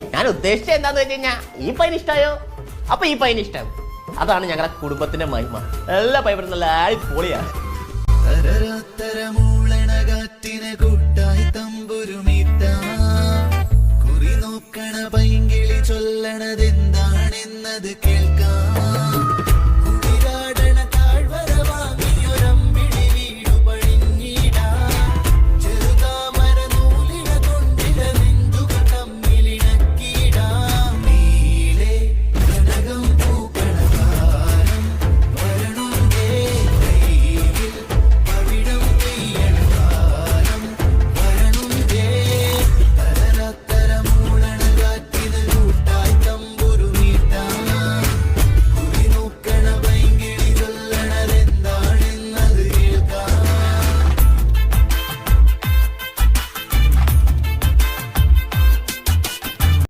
ഞാൻ ഉദ്ദേശിച്ചത് എന്താന്ന് വെച്ച് കഴിഞ്ഞാൽ ഈ പയ്യന് ഇഷ്ടമായോ, അപ്പൊ ഈ പയ്യന് ഇഷ്ടം. അതാണ് ഞങ്ങളുടെ കുടുംബത്തിന്റെ മഹിമ. എല്ലാ പയ്യനും നല്ല പൊളിയാ. കുറി നോക്കണ പൈങ്കിളി ചൊല്ലണതെന്താണെന്നത് കേൾക്കാം.